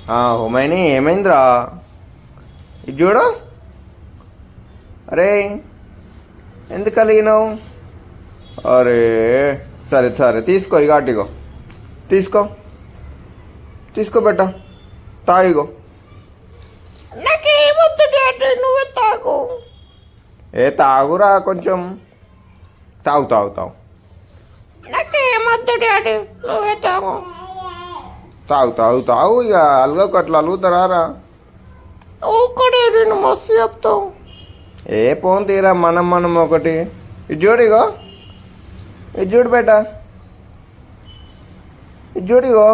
హుమైని ఏమైందిరా? ఇది చూడు. అరే ఎందుకు కలిగినావు? అరే సరే సరే తీసుకో, ఇక అటిగో తీసుకో తీసుకో బెట్ట, తాగిగో. నాకేమొద్దు డాడీ, నువ్వే తాగు. తాగురా కొంచెం, తాగు తాగు తాగు. నాకేమొద్దు డాడీ, నువ్వే తాగు. తాగు తాగు తాగు, ఇక అలగకు, అట్లా అలుగుతారా రా? ఒక్కడే నేను మస్తు చెప్తావు. పోను తీరా, మనం ఒకటి. ఇది చూడిగో, ఇది చూడు బేట, ఇది చూడిగో.